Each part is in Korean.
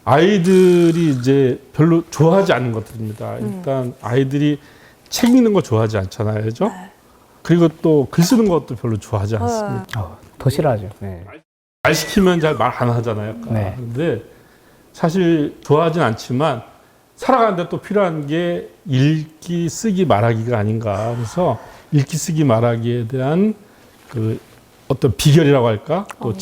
아이들이 이제 별로 좋아하지 않는 것들입니다. 일단 아이들이 책 읽는 거 좋아하지 않잖아요, 그죠? 네. 그리고 또 글 쓰는 것도 별로 좋아하지 않습니다. 더 싫어하죠. 네. 말 시키면 잘 말 안 하잖아요. 네. 근데 사실 좋아하진 않지만 살아가는데 또 필요한 게 읽기, 쓰기, 말하기가 아닌가. 그래서 읽기, 쓰기, 말하기에 대한 그 어떤 비결이라고 할까? 또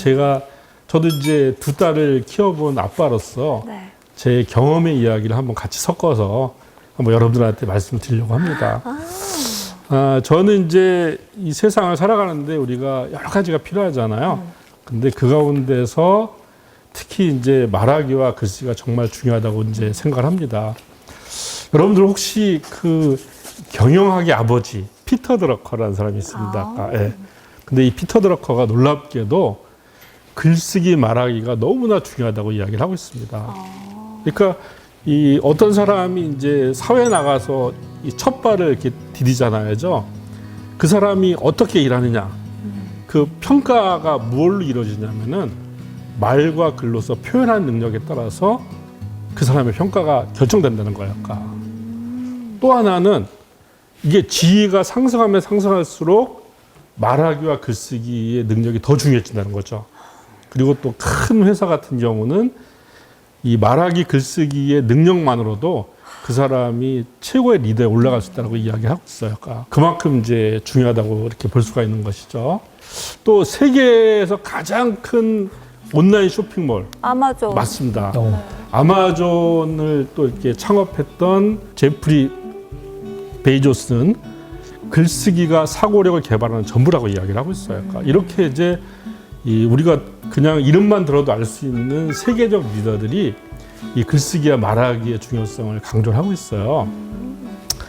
저도 이제 두 딸을 키워본 아빠로서 네. 제 경험의 이야기를 한번 같이 섞어서 한번 여러분들한테 말씀드리려고 합니다. 저는 이제 이 세상을 살아가는데 우리가 여러 가지가 필요하잖아요. 근데 그 가운데서 특히 이제 말하기와 글쓰기가 정말 중요하다고 이제 생각을 합니다. 여러분들 혹시 그 경영학의 아버지 피터 드러커라는 사람이 있습니다. 예. 근데 이 피터 드러커가 놀랍게도 글쓰기 말하기가 너무나 중요하다고 이야기를 하고 있습니다. 그러니까 이 어떤 사람이 이제 사회에 나가서 이 첫 발을 이렇게 디디잖아요. 그 사람이 어떻게 일하느냐. 그 평가가 무엇로 이루어지냐면은 말과 글로서 표현하는 능력에 따라서 그 사람의 평가가 결정된다는 거예요. 또 하나는 이게 지위가 상승하면 상승할수록 말하기와 글쓰기의 능력이 더 중요해진다는 거죠. 그리고 또 큰 회사 같은 경우는 이 말하기 글쓰기의 능력만으로도 그 사람이 최고의 리더에 올라갈 수 있다고 이야기하고 있어요. 그만큼 이제 중요하다고 이렇게 볼 수가 있는 것이죠. 또 세계에서 가장 큰 온라인 쇼핑몰 아마존. 맞습니다. 아마존을 또 이렇게 창업했던 제프리 베이조스는 글쓰기가 사고력을 개발하는 전부라고 이야기를 하고 있어요. 이렇게 이제 우리가 그냥 이름만 들어도 알 수 있는 세계적 리더들이 이 글쓰기와 말하기의 중요성을 강조를 하고 있어요.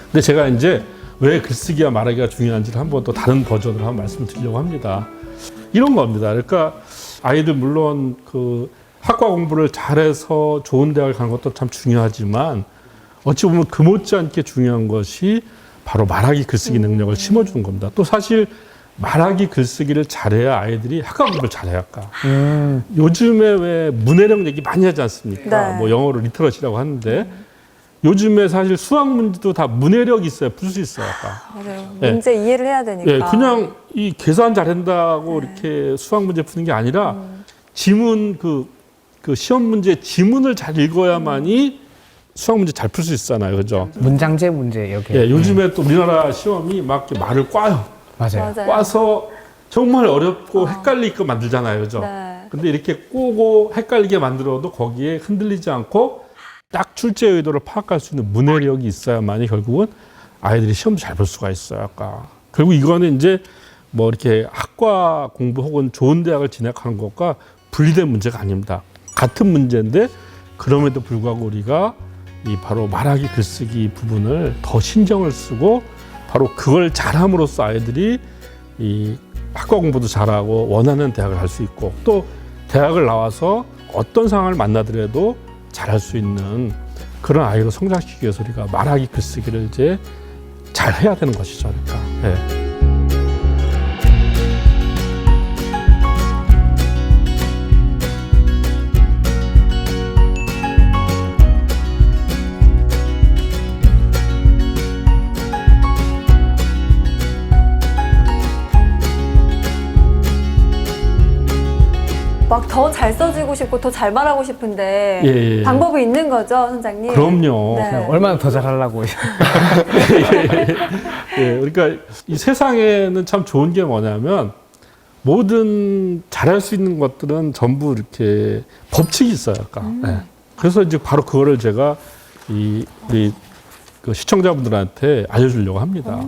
근데 제가 이제 왜 글쓰기와 말하기가 중요한지를 한번 또 다른 버전으로 한번 말씀드리려고 합니다. 이런 겁니다. 그러니까 아이들 물론 그 학과 공부를 잘해서 좋은 대학을 가는 것도 참 중요하지만 어찌 보면 그 못지않게 중요한 것이 바로 말하기 글쓰기 능력을 심어주는 겁니다. 또 사실 말하기 글쓰기를 잘해야 아이들이 학과 공부를 잘해야 할까. 요즘에 왜 문해력 얘기 많이 하지 않습니까? 네. 뭐 영어로 리터러시라고 하는데 요즘에 사실 수학 문제도 다 문해력이 있어야 풀 수 있어요. 맞아요. 네. 문제 이해를 해야 되니까. 예, 그냥 이 계산 잘한다고 이렇게 수학 문제 푸는 게 아니라 지문 그 시험 문제 지문을 잘 읽어야만이 수학 문제 잘 풀 수 있잖아요, 그죠? 문장제 문제 여기. 예, 요즘에 또 우리나라 시험이 막 이렇게 말을 꽈요. 맞아요. 꽈서 정말 어렵고 헷갈리게 만들잖아요, 그죠? 네. 근데 이렇게 꼬고 헷갈리게 만들어도 거기에 흔들리지 않고 딱 출제 의도를 파악할 수 있는 문해력이 있어야만이 결국은 아이들이 시험도 잘 볼 수가 있어요. 그리고 이거는 이제 뭐 이렇게 학과 공부 혹은 좋은 대학을 진학하는 것과 분리된 문제가 아닙니다. 같은 문제인데 그럼에도 불구하고 우리가 이 바로 말하기 글쓰기 부분을 더 신경을 쓰고 바로 그걸 잘함으로써 아이들이 이 학과 공부도 잘하고 원하는 대학을 갈 수 있고 또 대학을 나와서 어떤 상황을 만나더라도 잘할 수 있는 그런 아이로 성장시키기 위해서 우리가 말하기 글쓰기를 이제 잘 해야 되는 것이죠. 그러니까. 네. 막 더 잘 써주고 싶고 더 잘 말하고 싶은데 예. 방법이 있는 거죠, 선생님? 그럼요. 네. 얼마나 더 잘하려고. 예, 그러니까 이 세상에는 참 좋은 게 뭐냐면 모든 잘할 수 있는 것들은 전부 이렇게 법칙이 있어요. 예. 그래서 이제 바로 그거를 제가 우리 그 시청자분들한테 알려주려고 합니다.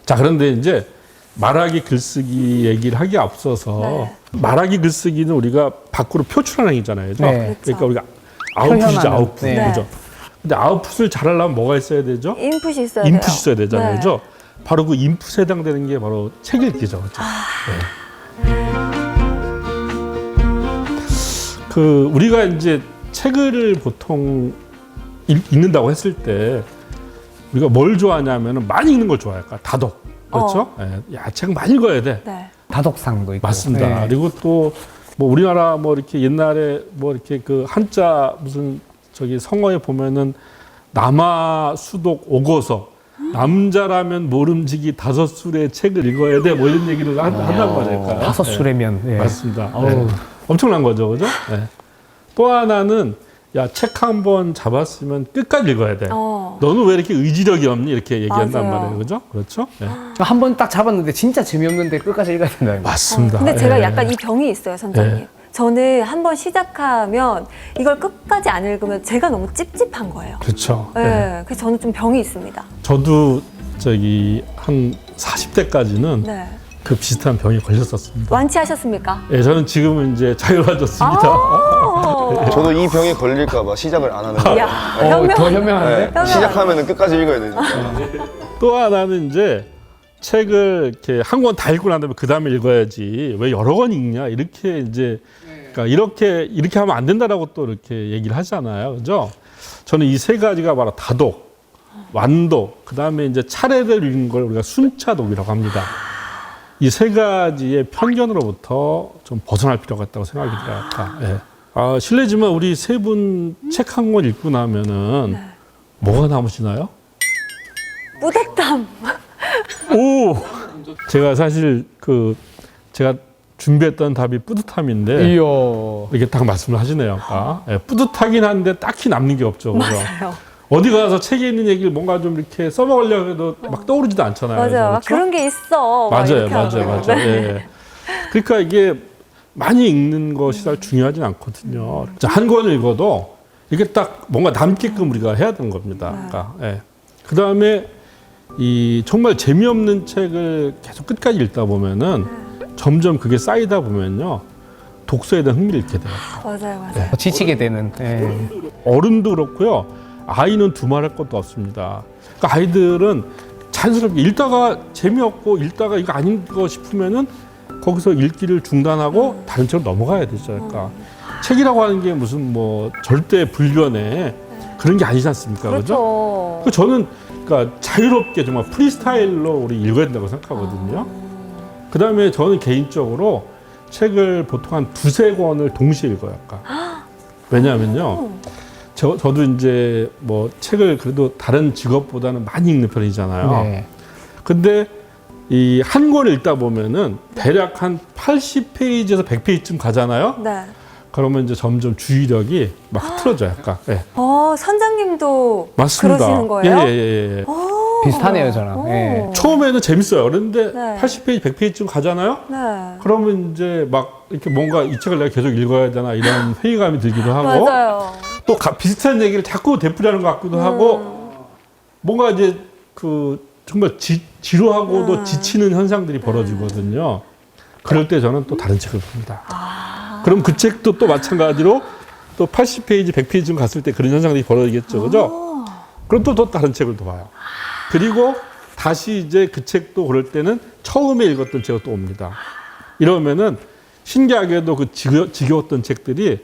자, 그런데 이제 말하기 글쓰기 얘기를 하기에 앞서서 말하기 글쓰기는 우리가 밖으로 표출하는 행위잖아요. 네. 그러니까 우리가 아웃풋이죠, 표현하는. 아웃풋. 네. 그죠? 근데 아웃풋을 잘하려면 뭐가 있어야 되죠? 인풋이 있어야 돼요. 인풋이 있어야 되잖아요. 네. 그죠? 바로 그 인풋에 해당되는 게 바로 책 읽기죠. 그죠? 그 우리가 이제 책을 보통 읽는다고 했을 때 우리가 뭘 좋아하냐면은 많이 읽는 걸 좋아할까? 다독. 그렇죠? 야, 책 많이 읽어야 돼. 네. 다독상도 있고. 맞습니다. 네. 그리고 또 뭐 우리나라 뭐 이렇게 옛날에 뭐 이렇게 그 한자 무슨 저기 성어에 보면은 남아 수독 오고서 남자라면 모름지기 5술의 책을 읽어야 돼 뭐 이런 얘기를 한단 말일까요? 5술이면. 네. 예. 맞습니다. 어우. 네. 엄청난 거죠, 그죠? 네. 또 하나는 야, 책 한 번 잡았으면 끝까지 읽어야 돼. 너는 왜 이렇게 의지력이 없니? 이렇게 얘기한단 맞아요. 말이에요, 그죠? 그렇죠? 네. 한 번 딱 잡았는데 진짜 재미없는데 끝까지 읽어야 된다. 맞습니다. 근데 제가 예. 약간 이 병이 있어요, 선생님. 예. 저는 한 번 시작하면 이걸 끝까지 안 읽으면 제가 너무 찝찝한 거예요. 그렇죠. 예. 네. 그래서 저는 좀 병이 있습니다. 저도 저기 한 40대까지는 네. 그 비슷한 병에 걸렸었습니다. 완치하셨습니까? 예, 저는 지금은 이제 자유로워졌습니다. 저도 이 병에 걸릴까봐 시작을 안 하는 거예요. 야, 더 현명. 현명한데? 네, 시작하면 끝까지 읽어야 되니까. 또 하나는 이제 책을 이렇게 한 권 다 읽고 난 다음에 그 다음에 읽어야지 왜 여러 권 읽냐 이렇게 이제 그러니까 이렇게 하면 안 된다라고 또 이렇게 얘기를 하잖아요, 그죠? 저는 이 세 가지가 바로 다독, 완독, 그 다음에 이제 차례대로 읽는 걸 우리가 순차독이라고 합니다. 이 세 가지의 편견으로부터 좀 벗어날 필요가 있다고 생각이 들어요. 예. 아, 실례지만 우리 세 분 책 한 권 읽고 나면은 뭐가 남으시나요? 뿌듯함. 오! 제가 사실 제가 준비했던 답이 뿌듯함인데 이요. 이렇게 딱 말씀을 하시네요. 아까. 예, 뿌듯하긴 한데 딱히 남는 게 없죠. 그죠? 맞아요. 어디 가서 책에 있는 얘기를 뭔가 좀 이렇게 써먹으려고 해도 막 떠오르지도 않잖아요. 맞아요. 막 그렇죠? 그런 게 있어. 막 맞아요. 이렇게 하고. 맞아요. 네. 예. 그러니까 이게 많이 읽는 것이 잘 중요하진 않거든요. 자, 한 권을 읽어도 이게 딱 뭔가 남게끔 우리가 해야 되는 겁니다. 그러니까, 예. 그 다음에 이 정말 재미없는 책을 계속 끝까지 읽다 보면은 점점 그게 쌓이다 보면요. 독서에 대한 흥미를 잃게 돼요. 맞아요. 지치게 되는. 예. 어른도 그렇고요. 아이는 두말할 것도 없습니다. 그러니까 아이들은 자연스럽게 읽다가 재미없고 읽다가 이거 아닌 거 싶으면은 거기서 읽기를 중단하고 다른 책으로 넘어가야 되죠. 그러니까 책이라고 하는 게 무슨 뭐 절대 불변의 그런 게 아니지 않습니까? 그죠? 그렇죠. 저는 그러니까 자유롭게 정말 프리스타일로 우리 읽어야 된다고 생각하거든요. 그 다음에 저는 개인적으로 책을 보통 한 2-3권을 동시에 읽어요. 아까. 왜냐하면요. 저도 이제 뭐 책을 그래도 다른 직업보다는 많이 읽는 편이잖아요. 네. 근데 이 한 권을 읽다 보면은 대략 한 80페이지에서 100페이지쯤 가잖아요. 네. 그러면 이제 점점 주의력이 막 흐트러져요. 약간. 예. 선장님도 맞습니다. 그러시는 거예요? 예. 비슷하네요, 저랑. 예. 처음에는 재밌어요. 그런데 네. 80페이지, 100페이지쯤 가잖아요. 네. 그러면 이제 막 이렇게 뭔가 이 책을 내가 계속 읽어야 되나 이런 회의감이 들기도 하고 맞아요. 또 비슷한 얘기를 자꾸 되풀이하는 것 같기도 하고 뭔가 이제 정말 지루하고도 지치는 현상들이 벌어지거든요. 그럴 때 저는 또 다른 책을 봅니다. 그럼 그 책도 또 마찬가지로 또 80페이지, 100페이지쯤 갔을 때 그런 현상들이 벌어지겠죠. 그죠? 그럼 또 다른 책을 또 봐요. 그리고 다시 이제 그 책도 그럴 때는 처음에 읽었던 책을 또 옵니다. 이러면은 신기하게도 그 지겨웠던 책들이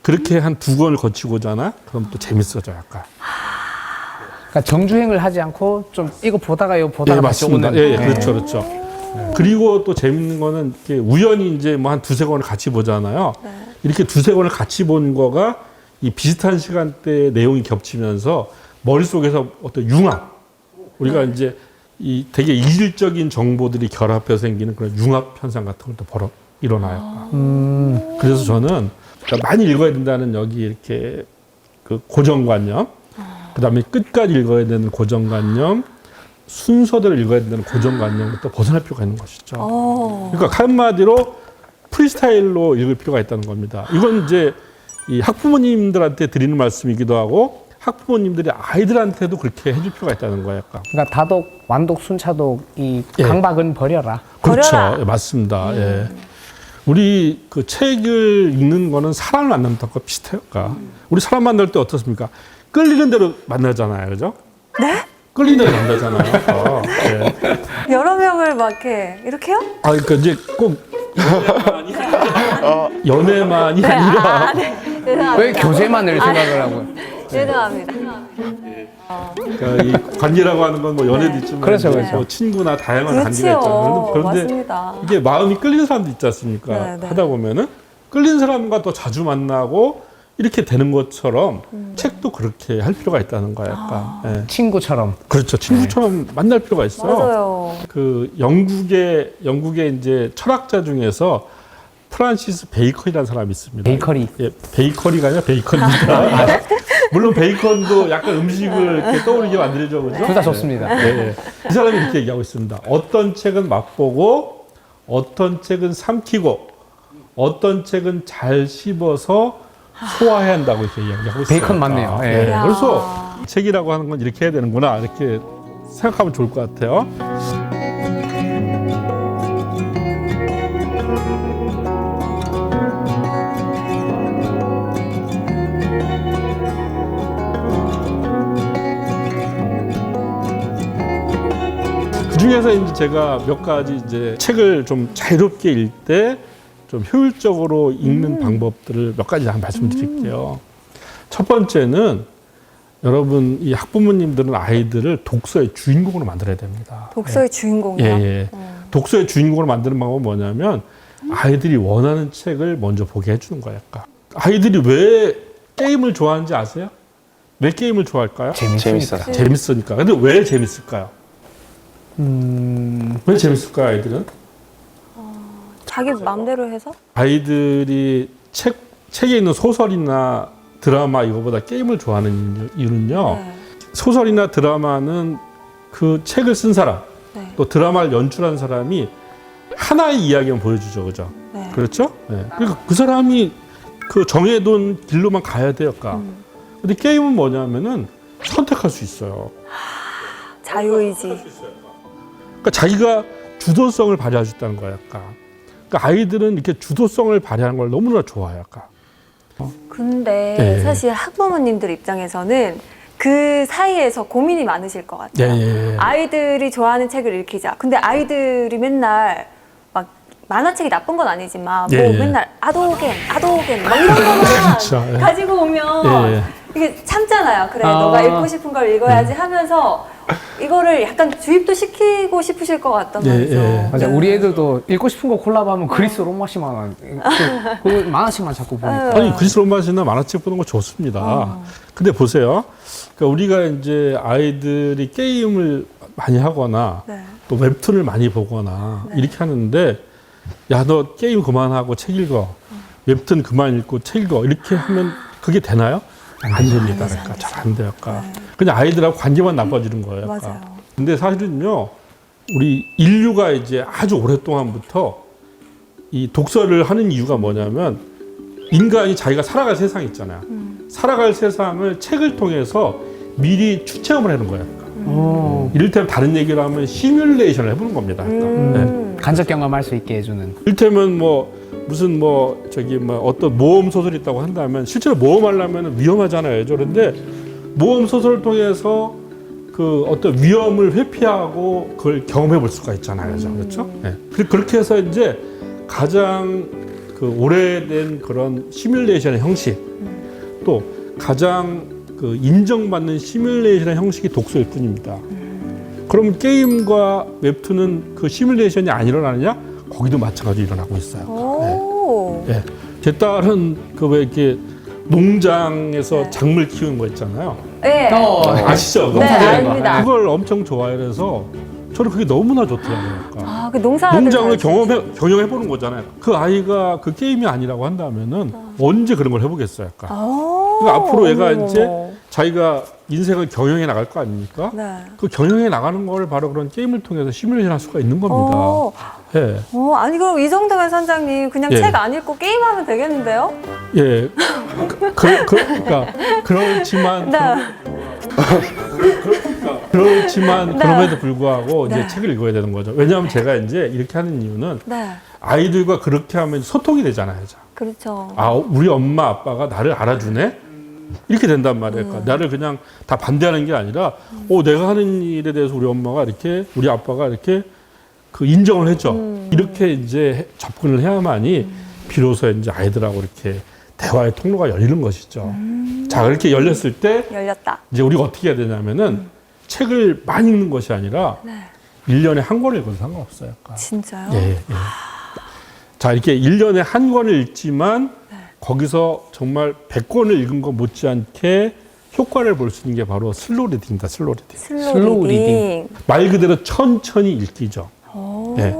그렇게 한 2권을 거치고잖아? 그럼 또 재밌어져, 약간. 그러니까 정주행을 하지 않고 좀 이거 보다가 예, 맞습니다. 오는. 예, 그렇죠. 그리고 또 재밌는 거는 이렇게 우연히 이제 뭐 한 2-3권을 같이 보잖아요. 이렇게 2-3권을 같이 본 거가 이 비슷한 시간대에 내용이 겹치면서 머릿속에서 어떤 융합. 우리가 이제 이 되게 이질적인 정보들이 결합해서 생기는 그런 융합 현상 같은 것도 일어나요. 그래서 저는 많이 읽어야 된다는 여기 이렇게 그 고정관념, 그 다음에 끝까지 읽어야 되는 고정관념, 순서대로 읽어야 된다는 고정관념부터 벗어날 필요가 있는 것이죠. 그러니까 한마디로 프리스타일로 읽을 필요가 있다는 겁니다. 이건 이제 이 학부모님들한테 드리는 말씀이기도 하고 학부모님들이 아이들한테도 그렇게 해줄 필요가 있다는 거예요. 약간. 그러니까 다독, 완독, 순차독 이 예. 강박은 버려라. 그렇죠. 버려라. 예, 맞습니다. 예. 우리 그 책을 읽는 거는 사람을 만나는 것과 비슷해요. 그러니까 우리 사람 만날 때 어떻습니까? 끌리는 대로 만나잖아요. 그죠? 네? 끌리는 대로 만나잖아요. 예. 여러 명을 막 이렇게요? 아, 그러니까 이제 꼭 연애만이 아니라 죄송합니다. 왜 교제만을 생각을 하고? 죄송합니다. 그러니까 이 관계라고 하는 건 뭐 연애도 있지만 그렇죠, 이제 그렇죠. 뭐 친구나 다양한 관계가 그렇지요. 있잖아요. 그런데 맞습니다. 이게 마음이 끌리는 사람도 있지 않습니까? 네, 네. 하다 보면은 끌린 사람과 더 자주 만나고 이렇게 되는 것처럼 책도 그렇게 할 필요가 있다는 거야, 약간. 예. 친구처럼. 그렇죠. 친구처럼 만날 필요가 있어요. 맞아요. 그 영국의 이제 철학자 중에서 프란시스 베이컨이라는 사람이 있습니다. 베이커리. 예, 베이커리가 아니라 베이컨입니다. 물론 베이컨도 약간 음식을 이렇게 떠오르게 만들죠, 그죠? 둘 다 좋습니다. 예, 예. 이 사람이 이렇게 얘기하고 있습니다. 어떤 책은 맛보고, 어떤 책은 삼키고, 어떤 책은 잘 씹어서 소화해야 한다고 이렇게 이야기하고 있어요. 베이컨 맞네요. 예. 예, 이야. 그래서 책이라고 하는 건 이렇게 해야 되는구나 이렇게 생각하면 좋을 것 같아요. 그 중에서 이제 제가 몇 가지 이제 책을 좀 자유롭게 읽을 때 좀 효율적으로 읽는 방법들을 몇 가지 한번 말씀드릴게요. 첫 번째는 여러분 이 학부모님들은 아이들을 독서의 주인공으로 만들어야 됩니다. 독서의 예, 주인공이요? 예. 독서의 주인공으로 만드는 방법은 뭐냐면 아이들이 원하는 책을 먼저 보게 해주는 거예요. 약간. 아이들이 왜 게임을 좋아하는지 아세요? 왜 게임을 좋아할까요? 재밌어요. 재밌으니까. 근데 왜 재밌을까요? 왜 재밌을까요, 아이들은? 자기 마음대로 해서? 아이들이 책에 있는 소설이나 드라마 이거보다 게임을 좋아하는 이유는요. 네. 소설이나 드라마는 그 책을 쓴 사람, 네. 또 드라마를 연출한 사람이 하나의 이야기만 보여주죠, 그죠? 네. 그렇죠? 네. 그러니까 그 사람이 그 정해둔 길로만 가야 돼요, 아까. 근데 게임은 뭐냐면은 선택할 수 있어요. 자유의지. 그러니까 자기가 주도성을 발휘할 수 있다는 거야, 약간. 그러니까 아이들은 이렇게 주도성을 발휘하는 걸 너무나 좋아해요, 약간. 근데 예. 사실 학부모님들 입장에서는 그 사이에서 고민이 많으실 것 같아요. 예. 아이들이 좋아하는 책을 읽히자. 근데 아이들이 맨날 막 만화책이 나쁜 건 아니지만 뭐 예. 맨날 아도겐 막 이런 거만 그렇죠. 예. 가지고 오면 예. 이게 참잖아요. 그래 아. 너가 읽고 싶은 걸 읽어야지 하면서 이거를 약간 주입도 시키고 싶으실 것 같단 예, 말이죠. 예. 맞아. 우리 애들도 읽고 싶은 거 콜라보하면 그리스 로마식만 그 만화책만 자꾸 보니까. 아니 그리스 로마시나 만화책 보는 거 좋습니다. 근데 보세요. 그러니까 우리가 이제 아이들이 게임을 많이 하거나 네. 또 웹툰을 많이 보거나 이렇게 하는데 야 너 게임 그만하고 책 읽어. 웹툰 그만 읽고 책 읽어. 이렇게 하면 그게 되나요? 안 됩니다. 그러니까 잘 안 돼요. 그러니까. 그냥 아이들하고 관계만 나빠지는 거예요. 그러니까. 맞아요. 근데 사실은요. 우리 인류가 이제 아주 오랫동안부터 이 독서를 하는 이유가 뭐냐면 인간이 자기가 살아갈 세상 있잖아요. 살아갈 세상을 책을 통해서 미리 추체험을 하는 거예요. 이를테면 다른 얘기를 하면 시뮬레이션을 해보는 겁니다. 네. 간접 경험할 수 있게 해주는. 이를테면 뭐 무슨 뭐 저기 뭐 어떤 모험 소설이 있다고 한다면 실제로 모험하려면 위험하잖아요. 그런데 모험 소설을 통해서 그 어떤 위험을 회피하고 그걸 경험해 볼 수가 있잖아요. 그렇죠? 네. 그렇게 해서 이제 가장 그 오래된 그런 시뮬레이션의 형식 또 가장 그 인정받는 시뮬레이션의 형식이 독서일 뿐입니다. 그럼 게임과 웹툰은 그 시뮬레이션이 안 일어나느냐? 거기도 마찬가지로 일어나고 있어요. 오. 네. 제 딸은 그 왜 이렇게 농장에서 네. 작물 키우는 거 있잖아요. 네. 아시죠? 네, 압니다. 그걸 엄청 좋아해서 저는 그게 너무나 좋더라고요. 그러니까. 아, 그 농사를 농장을 경영해 보는 거잖아요. 그 아이가 그 게임이 아니라고 한다면은 언제 그런 걸 해보겠어요? 약간. 그러니까 앞으로 얘가 이제 자기가 인생을 경영해 나갈 거 아닙니까? 네. 그 경영해 나가는 걸 바로 그런 게임을 통해서 시뮬레이션 할 수가 있는 겁니다. 예. 아니 그럼 이 정도면 선장님 그냥 예. 책 안 읽고 게임하면 되겠는데요? 예. 그러니까 그렇지만 네. 그렇지만 네. 그럼에도 불구하고 이제 네. 책을 읽어야 되는 거죠. 왜냐하면 제가 이제 이렇게 하는 이유는 네. 아이들과 그렇게 하면 소통이 되잖아요. 그렇죠. 아, 우리 엄마 아빠가 나를 알아주네? 이렇게 된단 말이에요. 그러니까 나를 그냥 다 반대하는 게 아니라, 내가 하는 일에 대해서 우리 엄마가 이렇게, 우리 아빠가 이렇게 그 인정을 해줘. 이렇게 이제 접근을 해야만이 비로소 이제 아이들하고 이렇게 대화의 통로가 열리는 것이죠. 자, 그렇게 열렸을 때 열렸다. 이제 우리가 어떻게 해야 되냐면은 책을 많이 읽는 것이 아니라 네. 1년에 한 권을 읽어도 상관없어요. 그러니까. 진짜요? 예. 자, 이렇게 1년에 한 권을 읽지만 거기서 정말 100권을 읽은 것 못지않게 효과를 볼 수 있는 게 바로 슬로우 리딩이다. 슬로우 리딩. 슬로우 리딩. 말 그대로 천천히 읽기죠. 오. 네.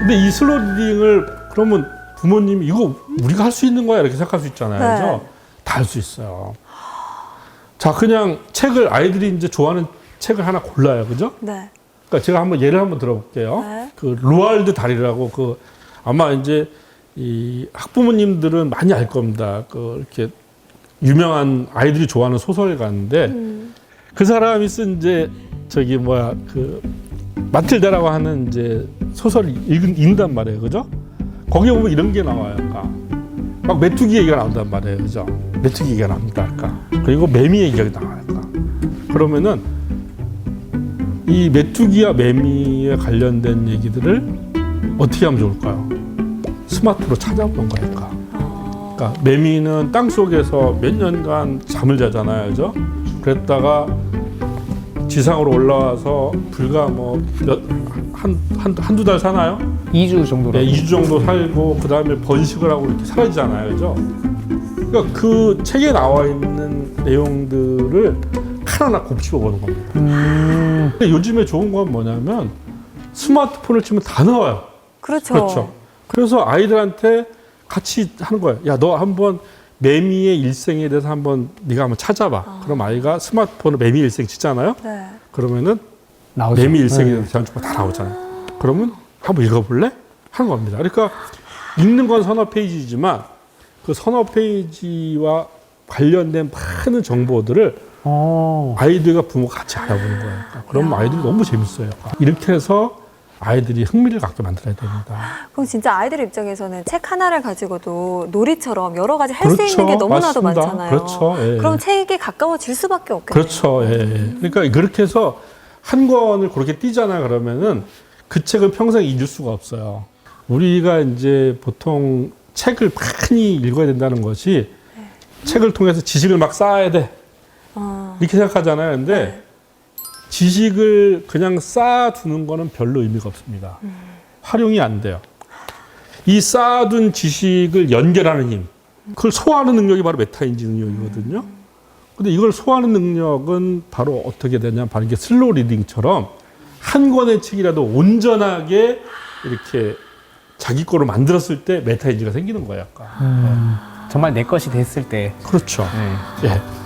근데 이 슬로우 리딩을 그러면 부모님이 이거 우리가 할 수 있는 거야 이렇게 생각할 수 있잖아요. 네. 그죠? 다 할 수 있어요. 자, 그냥 책을 아이들이 이제 좋아하는 책을 하나 골라요. 그죠? 네. 그러니까 제가 한번 예를 한번 들어볼게요. 네. 그 루알드 달이라고 그 아마 이제 이 학부모님들은 많이 알 겁니다. 그 이렇게 유명한 아이들이 좋아하는 소설가인데 그 사람이 쓴 이제 저기 뭐야 그 마틸다라고 하는 이제 소설을 읽는단 말이에요. 그죠? 거기에 보면 이런 게 나와요. 아까. 막 메뚜기 얘기가 나온단 말이에요. 그죠? 메뚜기 얘기가 나온다 할까. 그리고 매미 얘기가 나올까. 그러면은 이 메뚜기와 매미에 관련된 얘기들을 어떻게 하면 좋을까요? 스마트로 찾아보는 거니까. 그러니까 매미는 땅 속에서 몇 년간 잠을 자잖아요. 그죠? 그랬다가 지상으로 올라와서 불과 뭐 한두 달 사나요? 2주 정도로. 네, 2주 정도 살고 그 다음에 번식을 하고 이렇게 사라지잖아요. 그죠? 그러니까 그 책에 나와 있는 내용들을 하나하나 곱씹어 보는 겁니다. 근데 요즘에 좋은 건 뭐냐면 스마트폰을 치면 다 나와요. 그렇죠. 그렇죠. 그래서 아이들한테 같이 하는 거예요. 야, 너 한번 매미의 일생에 대해서 한번 네가 한번 찾아봐. 그럼 아이가 스마트폰을 매미 일생 치잖아요. 네. 그러면은 나오죠. 매미 일생에 네. 대해서 제한주가 다 나오잖아요. 그러면 한번 읽어볼래? 하는 겁니다. 그러니까 읽는 건 서너 페이지지만 그 서너 페이지와 관련된 많은 정보들을 아이들과 부모가 같이 알아보는 거예요. 그러면 아이들이 너무 재밌어요. 이렇게 해서 아이들이 흥미를 갖게 만들어야 됩니다. 그럼 진짜 아이들 입장에서는 책 하나를 가지고도 놀이처럼 여러 가지 할 수 그렇죠. 있는 게 너무나도 맞습니다. 많잖아요. 그렇죠. 예. 그럼 책에 가까워질 수밖에 없겠네요. 그렇죠. 예. 그러니까 그렇게 해서 한 권을 그렇게 띄잖아요. 그러면은 그 책을 평생 잊을 수가 없어요. 우리가 이제 보통 책을 많이 읽어야 된다는 것이 책을 통해서 지식을 막 쌓아야 돼. 이렇게 생각하잖아요. 근데 지식을 그냥 쌓아두는 거는 별로 의미가 없습니다. 활용이 안 돼요. 이 쌓아둔 지식을 연결하는 힘, 그걸 소화하는 능력이 바로 메타인지 능력이거든요. 근데 이걸 소화하는 능력은 바로 어떻게 되냐면 바로 이게 슬로우 리딩처럼 한 권의 책이라도 온전하게 이렇게 자기 거로 만들었을 때 메타인지가 생기는 거예요. 약간. 정말 내 것이 됐을 때. 그렇죠. 네. 예.